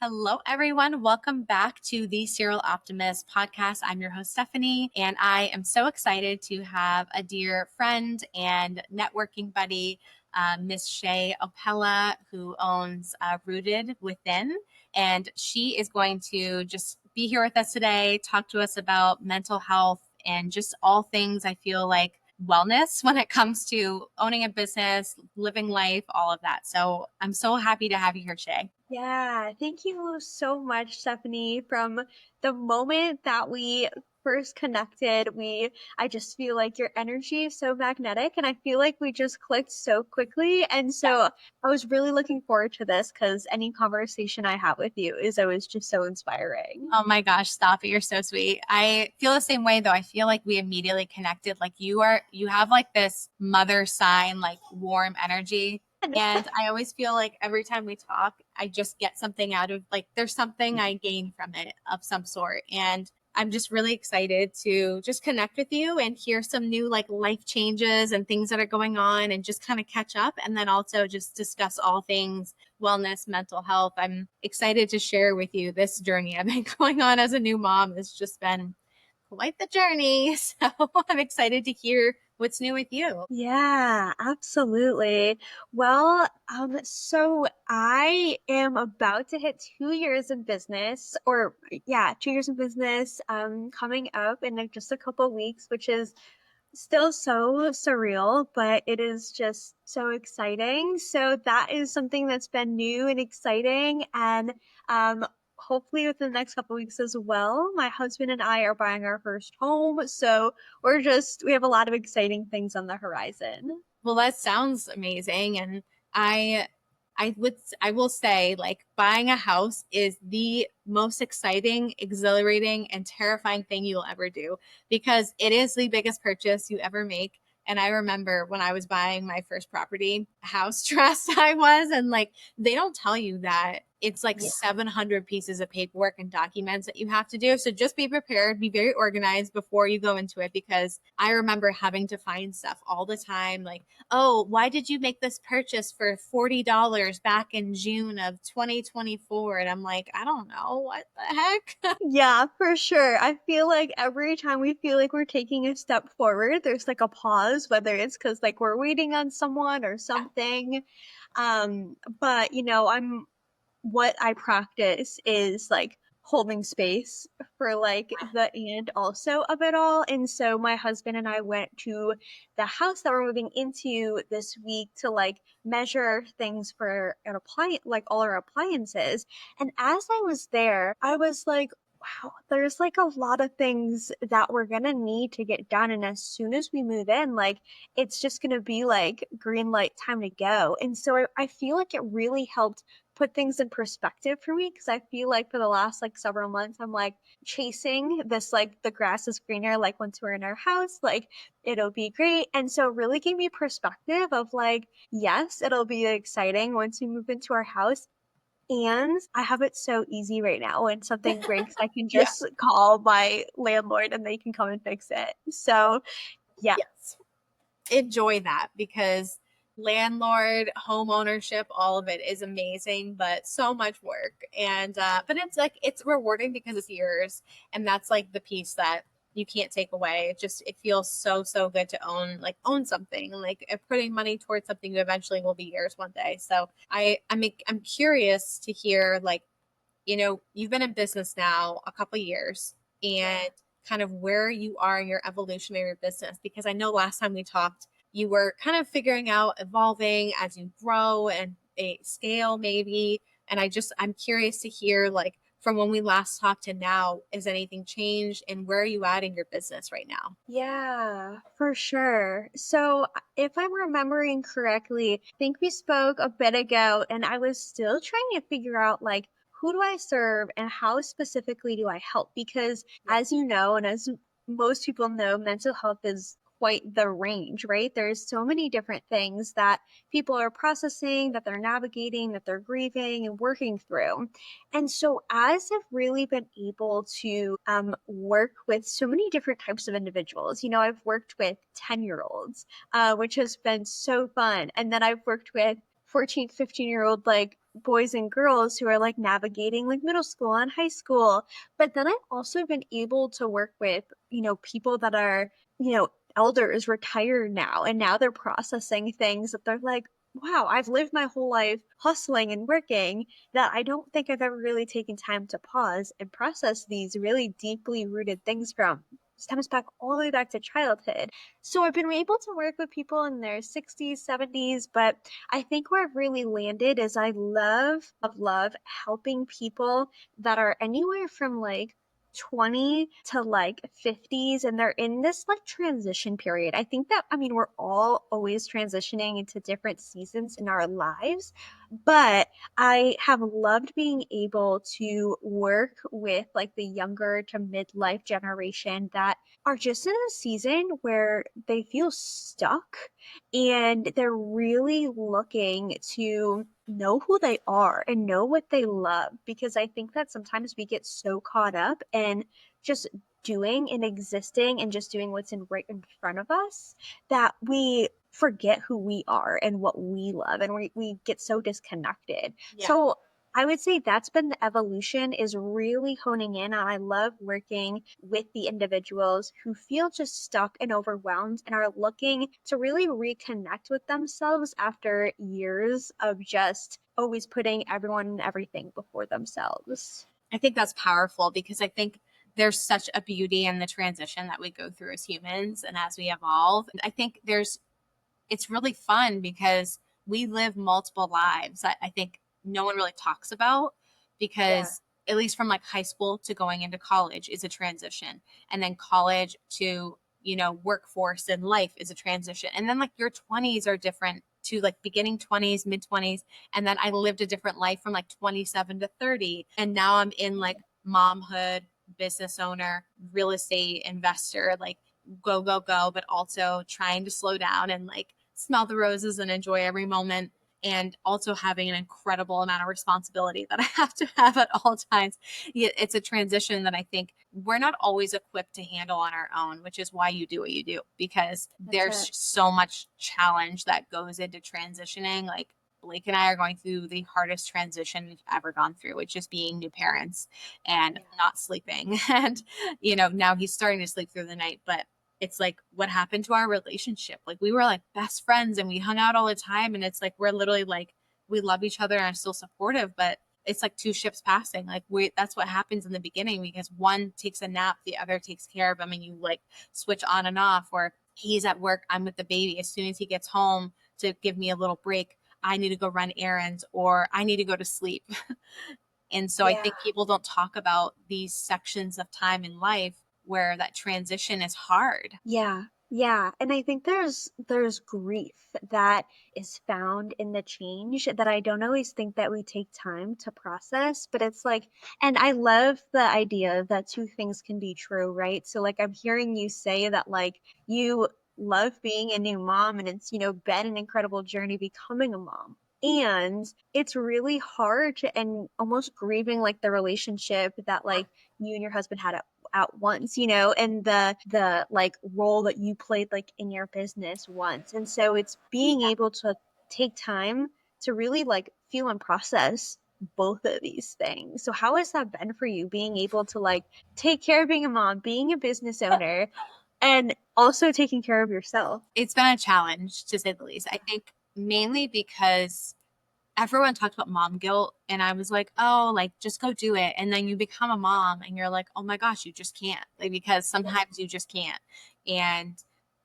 Hello, everyone. Welcome back to the Serial Optimist Podcast. I'm your host, Stephanie, and I am so excited to have a dear friend and networking buddy, Miss Shea Opela, who owns Rooted Within. And she is going to just be here with us today, talk to us about mental health and just all things I feel like wellness when it comes to owning a business, living life, all of that. So I'm so happy to have you here, Shay. Yeah, thank you so much, Stephanie. From the moment that we first connected, I just feel like your energy is so magnetic and I feel like we just clicked so quickly. And so I was really looking forward to this because any conversation I have with you is always just so inspiring. Oh my gosh, stop it. You're so sweet. I feel the same way though. I feel like we immediately connected. Like you have like this mother sign, like warm energy. And I always feel like every time we talk, I just get something out of like there's something I gain from it of some sort. And I'm just really excited to just connect with you and hear some new like life changes and things that are going on and just kind of catch up and then also just discuss all things wellness, mental health. I'm excited to share with you this journey I've been going on as a new mom. It's just been quite the journey. So I'm excited to hear what's new with you. Yeah, absolutely. Well, so I am about to hit 2 years in business, or yeah, 2 years in business, coming up in like just a couple of weeks, which is still so surreal, but it is just so exciting. So that is something that's been new and exciting. And hopefully within the next couple of weeks as well, my husband and I are buying our first home. So we have a lot of exciting things on the horizon. Well, that sounds amazing. And I I will say like buying a house is the most exciting, exhilarating, and terrifying thing you'll ever do because it is the biggest purchase you ever make. And I remember when I was buying my first property, how stressed I was. And like, they don't tell you that it's like Yeah. 700 pieces of paperwork and documents that you have to do. So just be prepared, be very organized before you go into it because I remember having to find stuff all the time. Like, oh, why did you make this purchase for $40 back in June of 2024? And I'm like, I don't know. What the heck? Yeah, for sure. I feel like every time we feel like we're taking a step forward, there's like a pause, whether it's because like we're waiting on someone or something. But what I practice is like holding space for like the and also of it all. And so my husband and I went to the house that we're moving into this week to like measure things for an appliance, like all our appliances. And as I was there, I was like, wow, there's like a lot of things that we're gonna need to get done. And as soon as we move in, like it's just gonna be like green light time to go. And so I feel like it really helped put things in perspective for me because I feel like for the last like several months I'm like chasing this like the grass is greener like once we're in our house like it'll be great. And so it really gave me perspective of like yes, it'll be exciting once we move into our house, and I have it so easy right now. When something breaks, I can Yeah. just call my landlord and they can come and fix it. So yeah. Yes. Enjoy that because landlord, home ownership, all of it is amazing, but so much work. And but it's like it's rewarding because it's yours. And that's like the piece that you can't take away. It feels so good to own something and like putting money towards something that eventually will be yours one day. So I'm curious to hear like, you've been in business now a couple years and kind of where you are in your evolution of your business. Because I know last time we talked, you were kind of figuring out, evolving as you grow and a scale maybe. And I'm curious to hear like from when we last talked to now, is anything changed and where are you at in your business right now? Yeah, for sure. So, if I'm remembering correctly, I think we spoke a bit ago, and I was still trying to figure out like who do I serve and how specifically do I help? Because, Yeah. as you know, and as most people know, mental health is quite the range, right? There's so many different things that people are processing, that they're navigating, that they're grieving and working through. And so, as I've really been able to work with so many different types of individuals, I've worked with 10-year-olds, which has been so fun. And then I've worked with 14, 15-year-old like boys and girls who are like navigating like middle school and high school. But then I've also been able to work with, people that are, elders, retired now, and now they're processing things that they're like, wow, I've lived my whole life hustling and working that I don't think I've ever really taken time to pause and process these really deeply rooted things from stems back all the way back to childhood. So I've been able to work with people in their 60s, 70s, but I think where I've really landed is I love helping people that are anywhere from like 20 to like 50s, and they're in this like transition period. I think that, I mean, we're all always transitioning into different seasons in our lives, but I have loved being able to work with like the younger to midlife generation that are just in a season where they feel stuck and they're really looking to know who they are and know what they love. Because I think that sometimes we get so caught up in just doing and existing and just doing what's in right in front of us that we forget who we are and what we love, and we get so disconnected. Yeah. So I would say that's been the evolution, is really honing in on. I love working with the individuals who feel just stuck and overwhelmed and are looking to really reconnect with themselves after years of just always putting everyone and everything before themselves. I think that's powerful because I think there's such a beauty in the transition that we go through as humans and as we evolve. I think it's really fun because we live multiple lives that I think no one really talks about, Yeah. because at least from like high school to going into college is a transition. And then college to, workforce and life is a transition. And then like your 20s are different to like beginning 20s, mid 20s. And then I lived a different life from like 27 to 30. And now I'm in like momhood, business owner, real estate investor, like go, go, go, but also trying to slow down and like smell the roses and enjoy every moment, and also having an incredible amount of responsibility that I have to have at all times. It's a transition that I think we're not always equipped to handle on our own, which is why you do what you do, because That's there's it. so much challenge that goes into transitioning. Like Blake and I are going through the hardest transition we've ever gone through, which is being new parents and Yeah. not sleeping. And, now he's starting to sleep through the night, but it's like what happened to our relationship. Like we were like best friends and we hung out all the time, and it's like we're literally like we love each other and are still supportive, but it's like two ships passing. Like that's what happens in the beginning, because one takes a nap, the other takes care of him, and you like switch on and off. Or he's at work, I'm with the baby. As soon as he gets home to give me a little break, I need to go run errands or I need to go to sleep. And so I Yeah. think people don't talk about these sections of time in life where that transition is hard. Yeah. Yeah. And I think there's grief that is found in the change that I don't always think that we take time to process, but it's like, and I love the idea that two things can be true, right? So like I'm hearing you say that like you love being a new mom and it's, been an incredible journey becoming a mom. And it's really hard and almost grieving like the relationship that like you and your husband had at once, and the like role that you played like in your business once. And so it's being able to take time to really like feel and process both of these things. So how has that been for you, being able to like take care of being a mom, being a business owner, and also taking care of yourself? It's been a challenge, to say the least. I think mainly because everyone talked about mom guilt, and I was like, oh, like just go do it. And then you become a mom and you're like, oh my gosh, you just can't. Like, because sometimes you just can't. And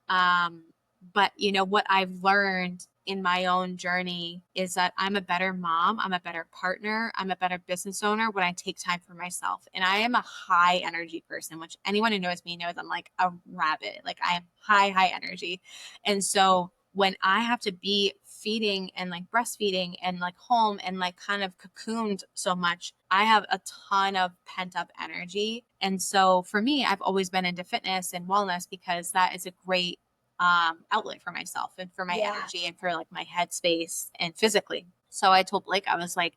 um but what I've learned in my own journey is that I'm a better mom, I'm a better partner, I'm a better business owner when I take time for myself. And I am a high energy person, which anyone who knows me knows I'm like a rabbit. Like I am high energy. And so when I have to be feeding and like breastfeeding and like home and like kind of cocooned so much, I have a ton of pent up energy. And so for me, I've always been into fitness and wellness because that is a great outlet for myself and for my Yeah. energy and for like my headspace and physically. So I told Blake, I was like,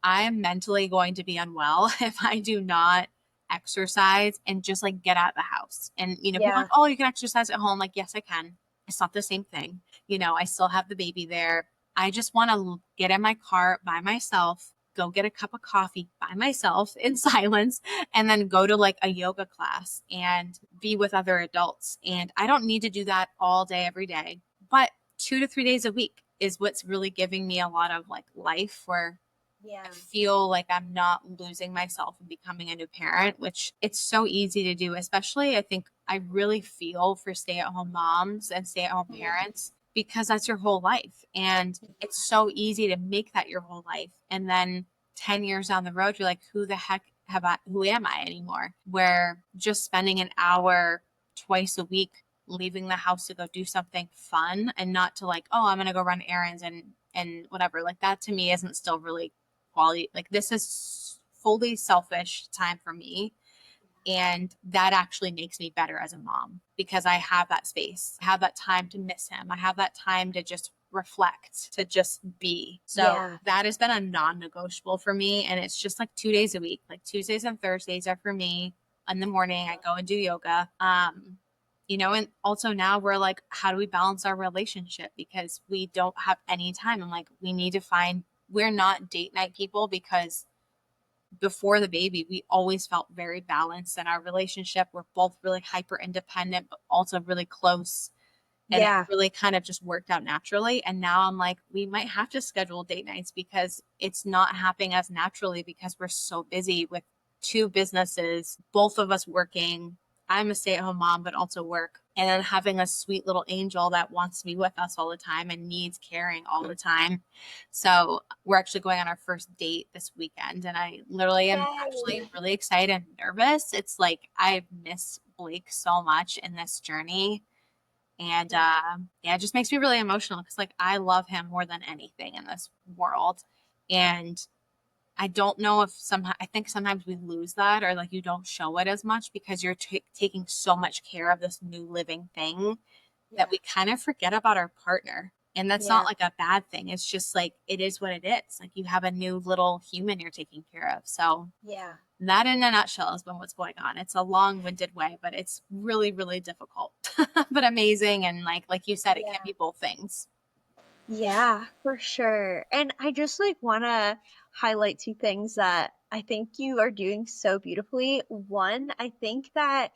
I am mentally going to be unwell if I do not exercise and just like get out of the house. And, people are Yeah. like, oh, you can exercise at home. Like, yes, I can. It's not the same thing. I still have the baby there. I just want to get in my car by myself, go get a cup of coffee by myself in silence, and then go to like a yoga class and be with other adults. And I don't need to do that all day, every day, but 2 to 3 days a week is what's really giving me a lot of like life where I Yeah. feel like I'm not losing myself and becoming a new parent, which it's so easy to do, especially I think I really feel for stay-at-home moms and stay-at-home Yeah. parents because that's your whole life. And it's so easy to make that your whole life. And then 10 years down the road, you're like, who am I anymore? Where just spending an hour twice a week leaving the house to go do something fun and not to like, oh, I'm gonna go run errands and whatever. Like that to me isn't still really quality. Like this is fully selfish time for me. And that actually makes me better as a mom because I have that space. I have that time to miss him. I have that time to just reflect, to just be. So Yeah. that has been a non negotiable for me. And it's just like 2 days a week. Like Tuesdays and Thursdays are for me. In the morning, I go and do yoga. And also now we're like, how do we balance our relationship? Because we don't have any time. I'm like, we need to find, we're not date night people because before the baby, we always felt very balanced in our relationship. We're both really hyper independent, but also really close. And it Yeah. really kind of just worked out naturally. And now I'm like, we might have to schedule date nights because it's not happening as naturally because we're so busy with two businesses, both of us working. I'm a stay at home mom, but also work. And then having a sweet little angel that wants to be with us all the time and needs caring all the time. So we're actually going on our first date this weekend. And I literally am actually Yay. really excited and nervous. It's like I miss Blake so much in this journey and Yeah. yeah, it just makes me really emotional because like I love him more than anything in this world. And I don't know if somehow I think sometimes we lose that or like you don't show it as much because you're taking so much care of this new living thing that Yeah. we kind of forget about our partner. And that's not Yeah. like a bad thing. It's just like it is what it is. Like you have a new little human you're taking care of. So Yeah. that in a nutshell has been what's going on. It's a long-winded way, but it's really, really difficult, but amazing. And like you said, it can Yeah. be both things. Yeah, for sure. And I just like want to highlight two things that I think you are doing so beautifully. One, I think that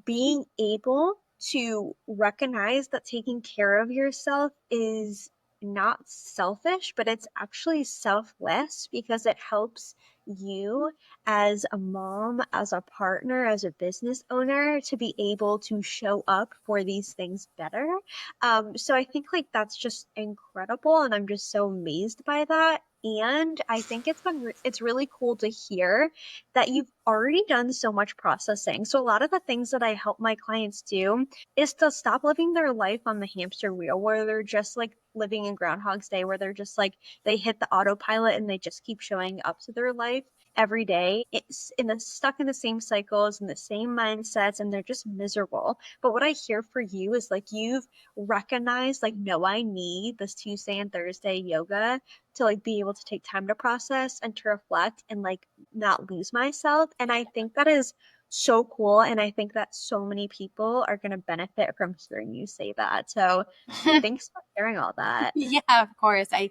being able to recognize that taking care of yourself is not selfish, but it's actually selfless because it helps you as a mom, as a partner, as a business owner to be able to show up for these things better. So I think like that's just incredible, and I'm just so amazed by that. And I think it's really cool to hear that you've already done so much processing. So a lot of the things that I help my clients do is to stop living their life on the hamster wheel where they're just like living in Groundhog's Day, where they're just like they hit the autopilot and they just keep showing up to their life every day. It's in the stuck in the same cycles and the same mindsets and they're just miserable. But what I hear for you is like you've recognized like, no, I need this Tuesday and Thursday yoga to like be able to take time to process and to reflect and like not lose myself. And I think that is so cool. And I think that so many people are going to benefit from hearing you say that. So thanks for sharing all that. Yeah, of course. I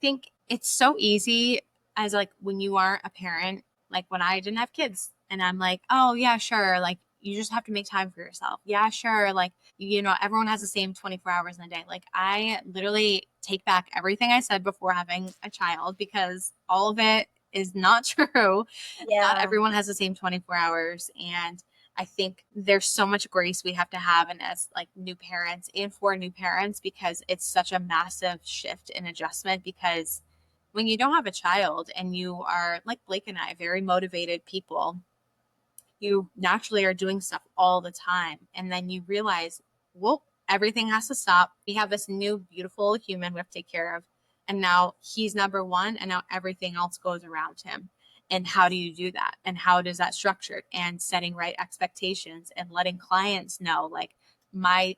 think it's so easy as like when you aren't a parent, like when I didn't have kids and I'm like, oh yeah, sure. Like you just have to make time for yourself. Yeah, sure. Like, everyone has the same 24 hours in a day. Like I literally take back everything I said before having a child because all of it is not true. Not Yeah, everyone has the same 24 hours. And I think there's so much grace we have to have and as like new parents and for new parents because it's such a massive shift and adjustment because when you don't have a child and you are like Blake and I, very motivated people, you naturally are doing stuff all the time. And then you realize, well, everything has to stop. We have this new beautiful human we have to take care of. And now he's number one, and now everything else goes around him. And how do you do that? And how does that structured? And setting right expectations and letting clients know like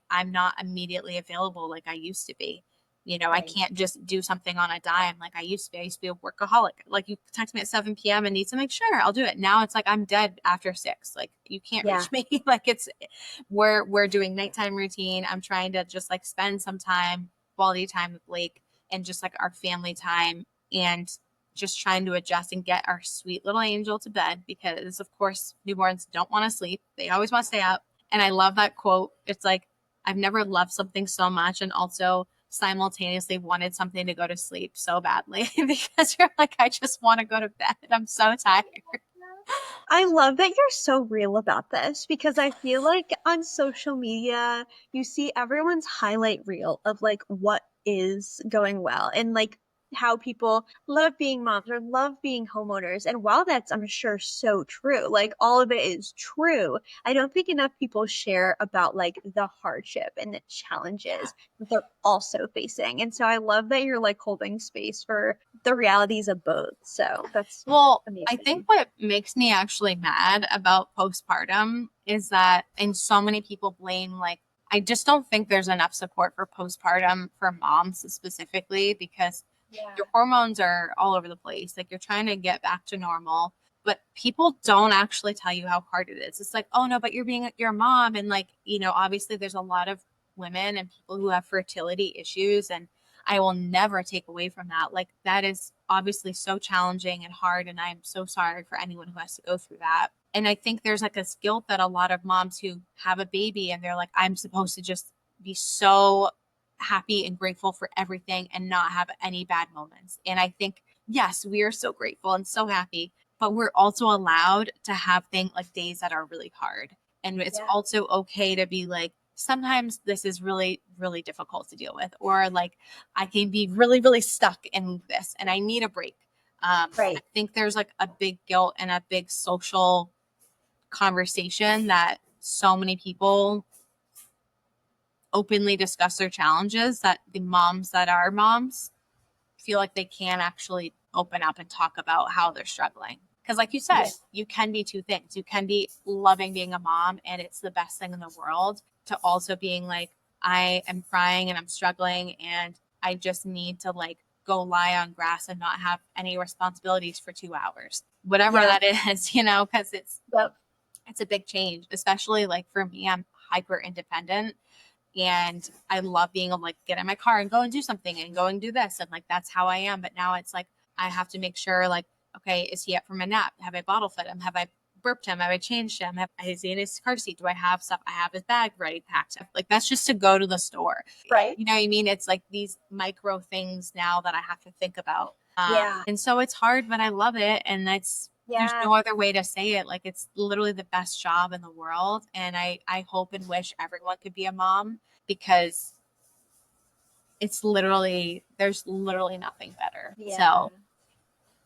I'm not immediately available like I used to be. I right. can't just do something on a dime like I used to be. I used to be a workaholic. Like you text me at 7 p.m. and need something, sure, I'll do it. Now it's like I'm dead after 6. Like you can't Yeah, reach me. Like we're doing nighttime routine. I'm trying to just like spend some time. quality time with Blake and just like our family time, and just trying to adjust and get our sweet little angel to bed, because of course newborns don't want to sleep. They always want to stay up. And I love that quote. It's like, I've never loved something so much and also simultaneously wanted something to go to sleep so badly because you're like, I just want to go to bed. I'm so tired. I love that you're so real about this because I feel like on social media, you see everyone's highlight reel of like what is going well and like how people love being moms or love being homeowners. And while that's, I'm sure, so true, like all of it is true, I don't think enough people share about like the hardship and the challenges that they're also facing. And so I love that you're like holding space for the realities of both. So that's Well, I think amazing. what makes me actually mad about postpartum is that, and so many people blame, like, I just don't think there's enough support for postpartum for moms specifically, because Yeah. your hormones are all over the place. Like, you're trying to get back to normal, but people don't actually tell you how hard it is. It's like, oh no, but you're a mom. And like, obviously there's a lot of women and people who have fertility issues, and I will never take away from that. Like, that is obviously so challenging and hard. And I'm so sorry for anyone who has to go through that. And I think there's like a guilt that a lot of moms who have a baby and they're like, I'm supposed to just be so happy and grateful for everything and not have any bad moments. And I think, yes, we are so grateful and so happy, but we're also allowed to have things like days that are really hard. And it's Yeah. also okay to be like, sometimes this is really, really difficult to deal with, or like, I can be really, really stuck in this and I need a break. I Right. think there's like a big guilt and a big social conversation that so many people openly discuss their challenges, that the moms that are moms feel like they can actually open up and talk about how they're struggling. Because, like you said, Yeah. you can be two things. You can be loving being a mom and it's the best thing in the world, to also being like, I am crying and I'm struggling and I just need to like go lie on grass and not have any responsibilities for 2 hours, whatever Yeah. that is, because Yep. it's a big change, especially like for me, I'm hyper independent and I love being able to like get in my car and go and do something and go and do this. And like, that's how I am. But now it's like, I have to make sure like, okay, is he up from a nap? Have I bottle fed him? Have I burped him? Have I changed him? Is he in his car seat? Do I have stuff? I have his bag ready packed. Like, that's just to go to the store. Right. You know what I mean? It's like these micro things now that I have to think about. Yeah. And so it's hard, but I love it. And there's Yeah. no other way to say it. Like, it's literally the best job in the world. And I hope and wish everyone could be a mom, because there's literally nothing better. Yeah. So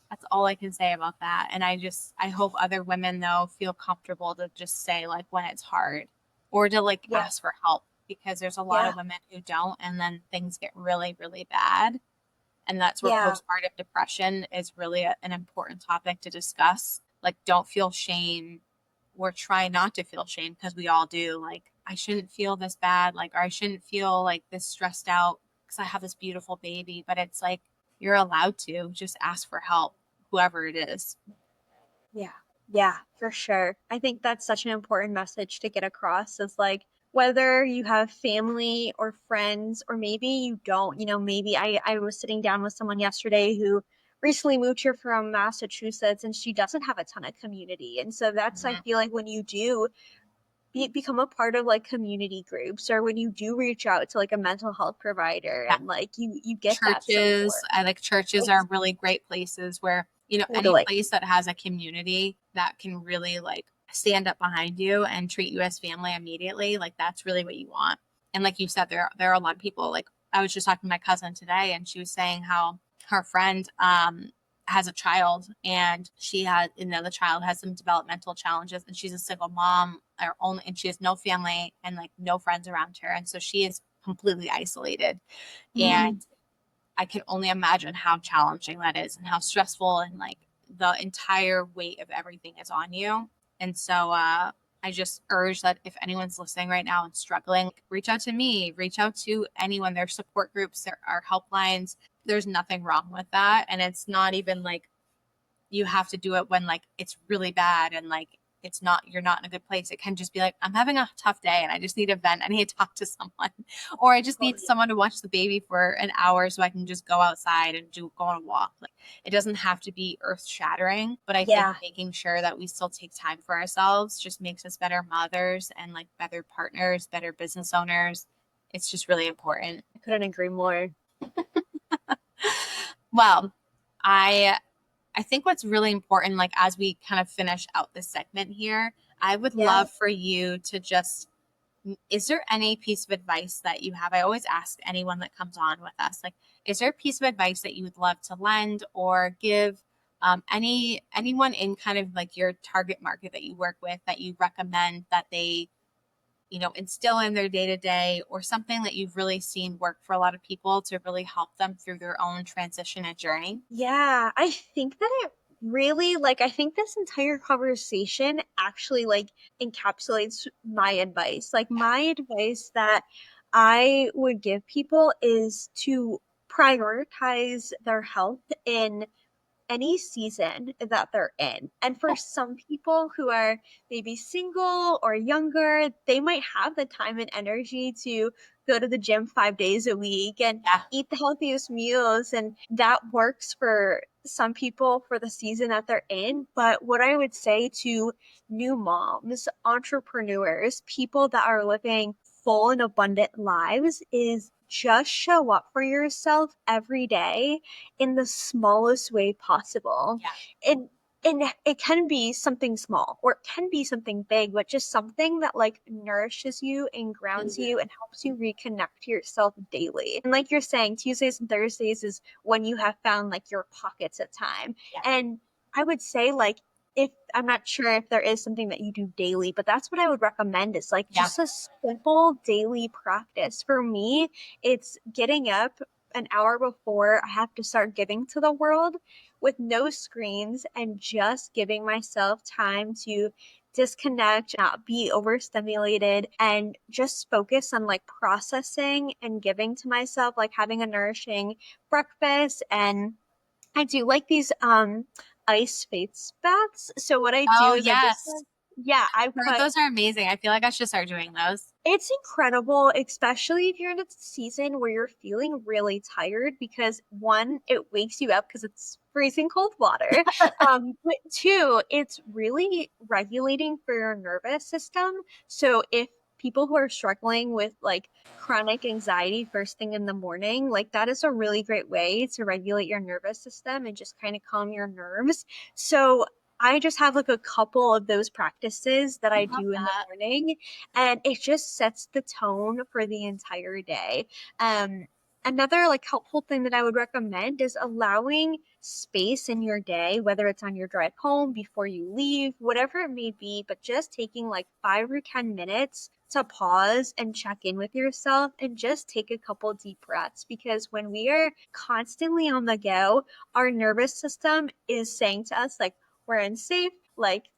that's all I can say about that. And I hope other women though feel comfortable to just say like when it's hard, or to like Yeah. ask for help, because there's a lot Yeah. of women who don't, and then things get really, really bad. And that's where Yeah. postpartum depression is really an important topic to discuss. Like, don't feel shame, or try not to feel shame, because we all do. Like, I shouldn't feel this bad, like, or I shouldn't feel like this stressed out because I have this beautiful baby. But it's like, you're allowed to just ask for help, whoever it is. Yeah. Yeah, for sure. I think that's such an important message to get across is like whether you have family or friends or maybe you don't, maybe I was sitting down with someone yesterday who recently moved here from Massachusetts and she doesn't have a ton of community. And so that's I Mhm. feel like when you do become a part of like community groups or when you do reach out to like a mental health provider Yeah. and like you get that Churches, support. I like churches It's are really great places where, any totally. place that has a community that can really like stand up behind you and treat you as family immediately, like that's really what you want. And like you said, there are a lot of people, like I was just talking to my cousin today and she was saying how her friend has a child, and the child has some developmental challenges, and she's a single mom, and she has no family and like no friends around her. And so she is completely isolated. Mhm. And I can only imagine how challenging that is and how stressful, and like the entire weight of everything is on you. And so I just urge that if anyone's listening right now and struggling, reach out to me, reach out to anyone. There's support groups, there are helplines. There's nothing wrong with that. And it's not even like you have to do it when like it's really bad and like you're not in a good place. It can just be like, I'm having a tough day and I just need to vent. I need to talk to someone, or I just need someone to watch the baby for an hour so I can just go outside and go on a walk. Like, it doesn't have to be earth shattering, but I think making sure that we still take time for ourselves just makes us better mothers and like better partners, better business owners. It's just really important. I couldn't agree more. Well, I think what's really important, like as we kind of finish out this segment here, I would love for you to just, is there any piece of advice that you have? I always ask anyone that comes on with us, like, is there a piece of advice that you would love to lend or give anyone in kind of like your target market that you work with that you recommend that they, instill in their day to day, or something that you've really seen work for a lot of people to really help them through their own transition and journey? Yeah, I think that it really, I think this entire conversation actually encapsulates my advice. Like, my advice that I would give people is to prioritize their health in any season that they're in. And for some people who are maybe single or younger, they might have the time and energy to go to the gym 5 days a week and Yeah. eat the healthiest meals. And that works for some people for the season that they're in. But what I would say to new moms, entrepreneurs, people that are living full and abundant lives is just show up for yourself every day in the smallest way possible. Yeah. And it can be something small or it can be something big, but just something that nourishes you and grounds you and helps you reconnect to yourself daily. And like you're saying, Tuesdays and Thursdays is when you have found your pockets of time. Yeah. And I would say if I'm not sure if there is something that you do daily, but that's what I would recommend is just a simple daily practice. For me, it's getting up an hour before I have to start getting to the world with no screens and just giving myself time to disconnect, not be overstimulated, and just focus on processing and giving to myself, having a nourishing breakfast. And I do like these ice face baths. So what I do Oh, is I just yes. I Heard put those are amazing. I feel like I should start doing those. it's incredible, especially if you're in a season where you're feeling really tired because one, it wakes you up because it's freezing cold water. But two, it's really regulating for your nervous system. So if people who are struggling with chronic anxiety first thing in the morning, that is a really great way to regulate your nervous system and just kind of calm your nerves. So I just have a couple of those practices that I Love do in the that. morning, and it just sets the tone for the entire day. Um, Another helpful thing that I would recommend is allowing space in your day, whether it's on your drive home, before you leave, whatever it may be, but just taking 5 or 10 minutes to pause and check in with yourself and just take a couple deep breaths. Because when we are constantly on the go, our nervous system is saying to us, we're unsafe,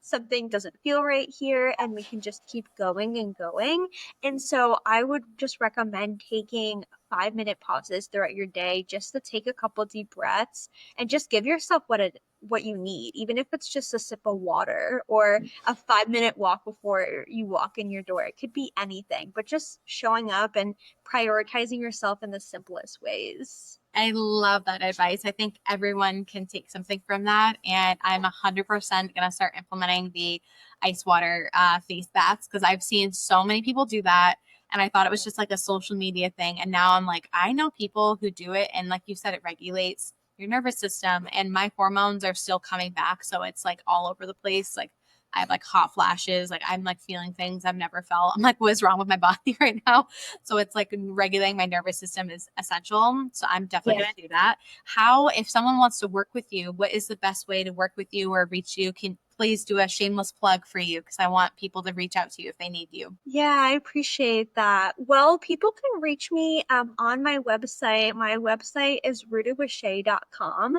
something doesn't feel right here, and we can just keep going and going. And so I would just recommend taking 5 minute pauses throughout your day just to take a couple deep breaths and just give yourself what you need, even if it's just a sip of water or a 5 minute walk before you walk in your door. It could be anything, but just showing up and prioritizing yourself in the simplest ways. I love that advice. I think everyone can take something from that. And I'm 100% going to start implementing the ice water face baths because I've seen so many people do that. And I thought it was just like a social media thing. And now I'm like, I know people who do it. And like you said, it regulates your nervous system. And my hormones are still coming back. So it's like all over the place. Like, I have like hot flashes. Like, I'm like feeling things I've never felt. I'm like, what is wrong with my body right now? So it's like regulating my nervous system is essential. So I'm definitely going to do that. How, if someone wants to work with you, what is the best way to work with you or reach you? Can please do a shameless plug for you because I want people to reach out to you if they need you. Yeah, I appreciate that. Well, people can reach me on my website. My website is rootedwithshay.com.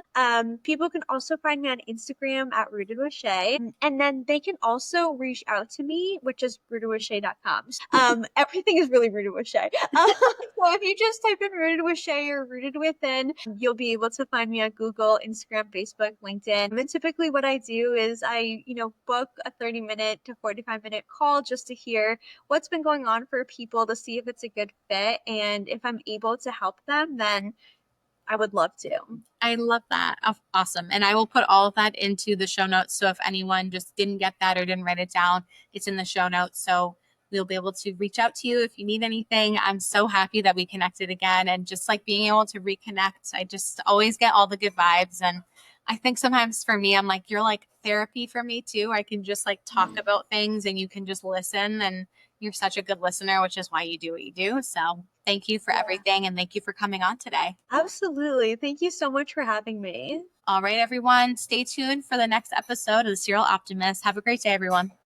People can also find me on Instagram at rootedwithshay. And then they can also reach out to me, which is rootedwithshay.com. Everything is really rooted with Shay. So if you just type in rooted with Shay or rooted within, you'll be able to find me on Google, Instagram, Facebook, LinkedIn. And typically what I do is I I, book a 30-minute to 45-minute call just to hear what's been going on for people to see if it's a good fit. And if I'm able to help them, then I would love to. I love that. Awesome. And I will put all of that into the show notes. So if anyone just didn't get that or didn't write it down, it's in the show notes. So we'll be able to reach out to you if you need anything. I'm so happy that we connected again, and just like being able to reconnect. I just always get all the good vibes. And I think sometimes for me, I'm like, you're like therapy for me too. I can just like talk about things and you can just listen, and you're such a good listener, which is why you do what you do. So thank you for everything. And thank you for coming on today. Absolutely. Thank you so much for having me. All right, everyone, stay tuned for the next episode of the Serial Optimist. Have a great day, everyone.